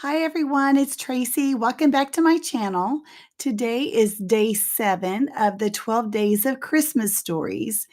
Hi everyone, it's Tracy. Welcome back to my channel. Today is day 7 of the 12 days of Christmas stories.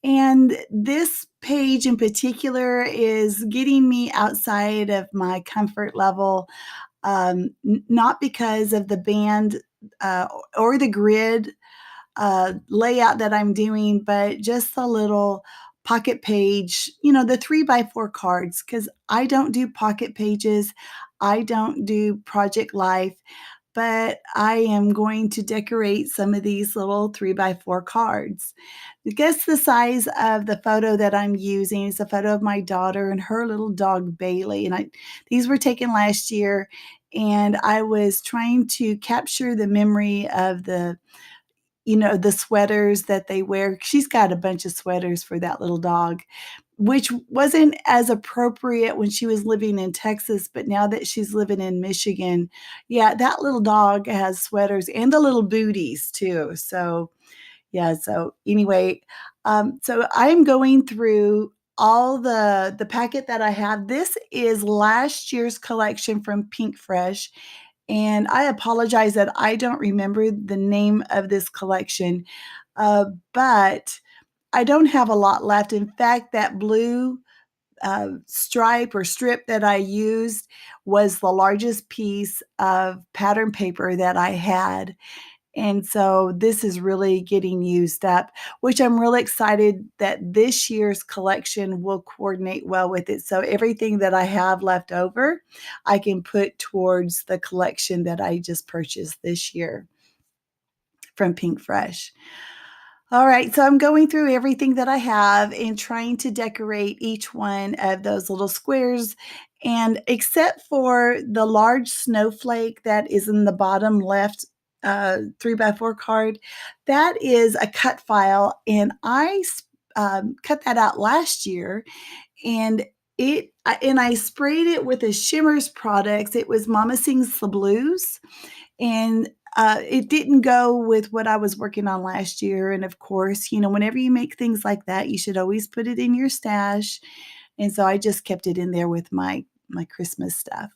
And this page in particular is getting me outside of my comfort level, not because of the band or the grid layout that I'm doing, but just a little pocket page, the 3x4 cards, because I don't do pocket pages. I don't do Project Life, but I am going to decorate some of these little 3x4 cards. Guess the size of the photo that I'm using is a photo of my daughter and her little dog Bailey. And these were taken last year, and I was trying to capture the memory of the sweaters that they wear. She's got a bunch of sweaters for that little dog, which wasn't as appropriate when she was living in Texas, but now that she's living in Michigan, yeah, that little dog has sweaters and the little booties too. So, yeah, so anyway, so I'm going through all the packet that I have. This is last year's collection from Pink Fresh, and I apologize that I don't remember the name of this collection, but I don't have a lot left. In fact, that blue stripe or strip that I used was the largest piece of pattern paper that I had. And so this is really getting used up, which I'm really excited that this year's collection will coordinate well with it. So everything that I have left over, I can put towards the collection that I just purchased this year from Pink Fresh. All right, so I'm going through everything that I have and trying to decorate each one of those little squares. And except for the large snowflake that is in the bottom left 3x4 card, that is a cut file. And I cut that out last year, and I sprayed it with a Shimmers products. It was Mama Sings the Blues, and it didn't go with what I was working on last year. And of course, whenever you make things like that, you should always put it in your stash. And so I just kept it in there with my Christmas stuff.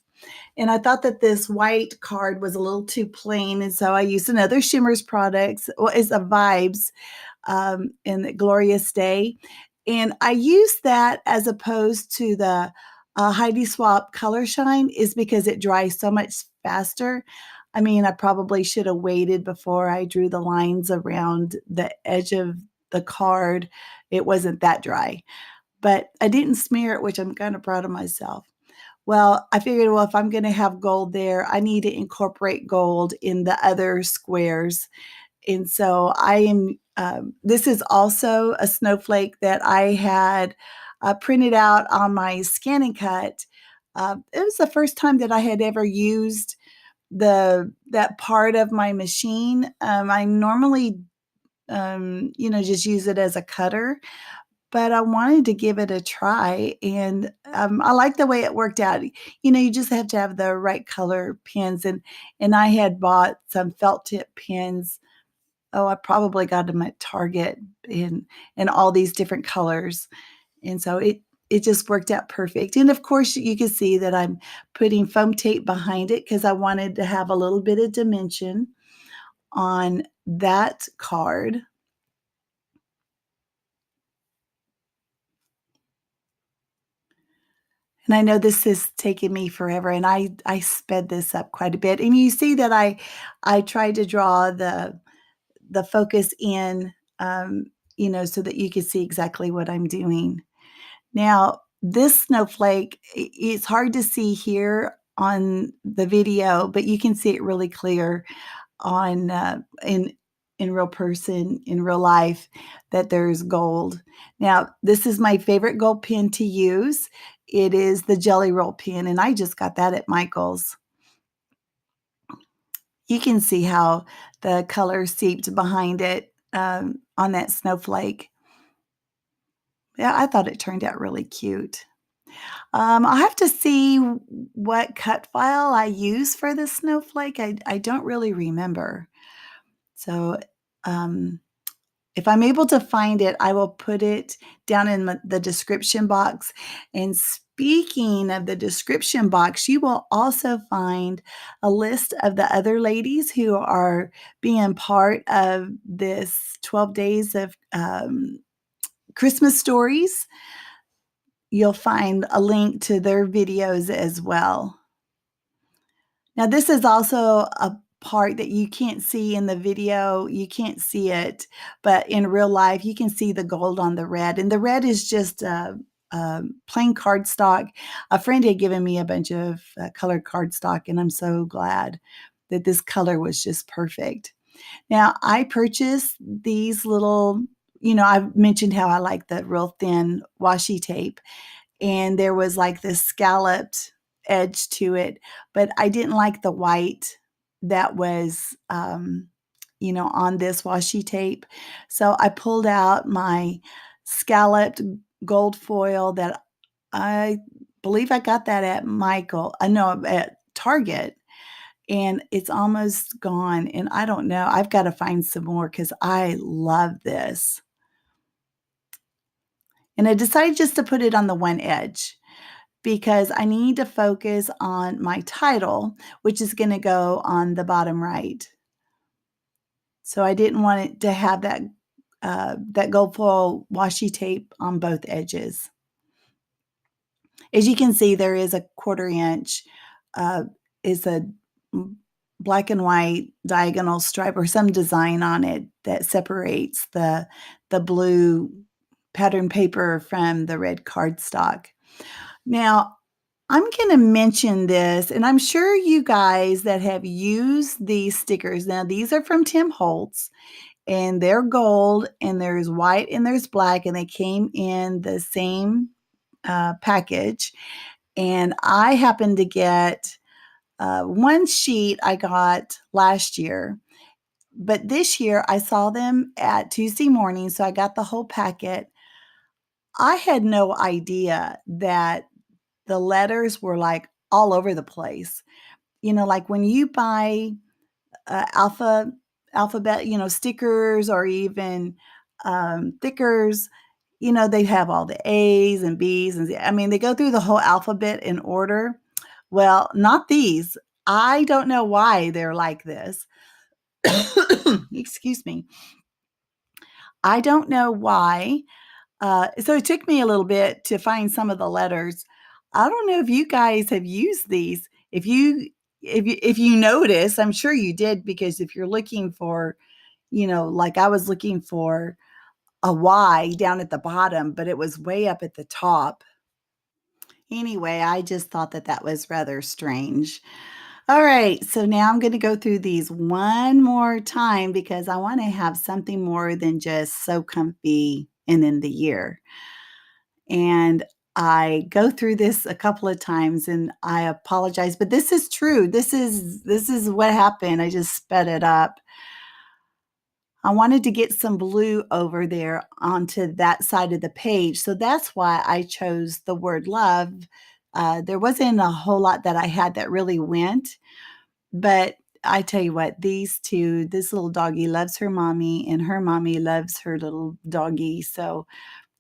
And I thought that this white card was a little too plain, and so I used another Shimmers products. Well, it's a Vibes in the Glorious Day, and I used that as opposed to the Heidi Swapp Color Shine, is because it dries so much faster. I mean, I probably should have waited before I drew the lines around the edge of the card. It wasn't that dry, but I didn't smear it, which I'm kind of proud of myself. Well, I figured, well, if I'm going to have gold there, I need to incorporate gold in the other squares. And so this is also a snowflake that I had printed out on my Scan and Cut. It was the first time that I had ever used that part of my machine. I normally, just use it as a cutter, but I wanted to give it a try, and I like the way it worked out. You just have to have the right color pins, and I had bought some felt tip pins. Oh, I probably got them at Target in all these different colors, and so it just worked out perfect. And of course, you can see that I'm putting foam tape behind it because I wanted to have a little bit of dimension on that card. And I know this has taken me forever, and I sped this up quite a bit. And you see that I tried to draw the focus in, so that you can see exactly what I'm doing. Now, this snowflake, it's hard to see here on the video, but you can see it really clear on in real person, in real life, that there's gold. Now, this is my favorite gold pen to use. It is the Jelly Roll pen, and I just got that at Michael's. You can see how the color seeped behind it on that snowflake. Yeah, I thought it turned out really cute. I'll have to see what cut file I use for this snowflake. I don't really remember. So, if I'm able to find it, I will put it down in the description box. And speaking of the description box, you will also find a list of the other ladies who are being part of this 12 days of Christmas stories. You'll find a link to their videos as well. Now, this is also a part that you can't see in the video. You can't see it, but in real life, you can see the gold on the red. And the red is just plain cardstock. A friend had given me a bunch of colored cardstock, and I'm so glad that this color was just perfect. Now, I purchased these little, I've mentioned how I like the real thin washi tape, and there was like this scalloped edge to it, but I didn't like the white that was, on this washi tape. So I pulled out my scalloped gold foil that I believe I got that at at Target, and it's almost gone. And I don't know, I've got to find some more because I love this. And I decided just to put it on the one edge because I need to focus on my title, which is going to go on the bottom right. So I didn't want it to have that gold foil washi tape on both edges. As you can see, there is a 1/4 inch, is a black and white diagonal stripe or some design on it that separates the blue pattern paper from the red cardstock. Now, I'm going to mention this, and I'm sure you guys that have used these stickers, now these are from Tim Holtz, and they're gold, and there's white, and there's black, and they came in the same package. And I happened to get one sheet I got last year, but this year I saw them at Tuesday morning, so I got the whole packet. I had no idea that the letters were like all over the place. Like when you buy alphabet, stickers or even thickers, they have all the A's and B's and I mean, they go through the whole alphabet in order. Well, not these. I don't know why they're like this. Excuse me. I don't know why. So it took me a little bit to find some of the letters. I don't know if you guys have used these. If you notice, I'm sure you did, because if you're looking for, like I was looking for a Y down at the bottom, but it was way up at the top. Anyway, I just thought that that was rather strange. All right, so now I'm going to go through these one more time because I want to have something more than just so comfy and in the year. And I go through this a couple of times and I apologize, but this is true. This is what happened. I just sped it up. I wanted to get some blue over there onto that side of the page. So that's why I chose the word love. There wasn't a whole lot that I had that really went, but I tell you what, these two, this little doggie loves her mommy and her mommy loves her little doggie. So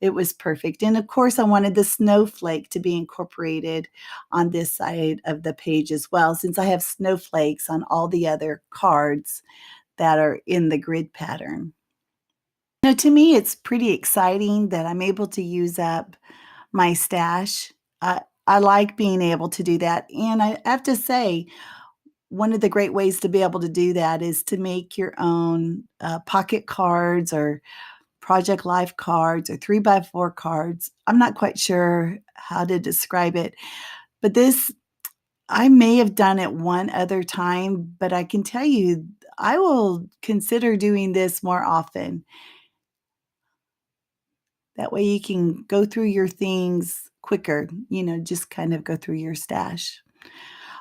it was perfect. And of course, I wanted the snowflake to be incorporated on this side of the page as well, since I have snowflakes on all the other cards that are in the grid pattern. To me, it's pretty exciting that I'm able to use up my stash. I like being able to do that. And I have to say, one of the great ways to be able to do that is to make your own pocket cards or Project Life cards or 3x4 cards. I'm not quite sure how to describe it, but this, I may have done it one other time, but I can tell you, I will consider doing this more often. That way you can go through your things quicker, just kind of go through your stash.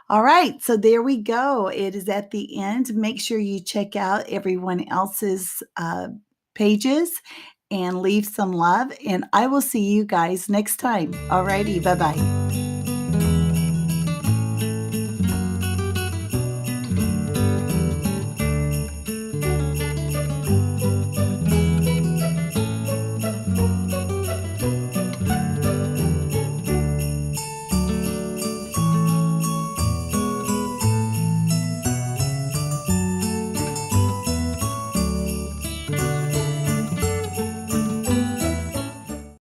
All right, so there we go. It is at the end. Make sure you check out everyone else's pages and leave some love. And I will see you guys next time. All righty, bye-bye.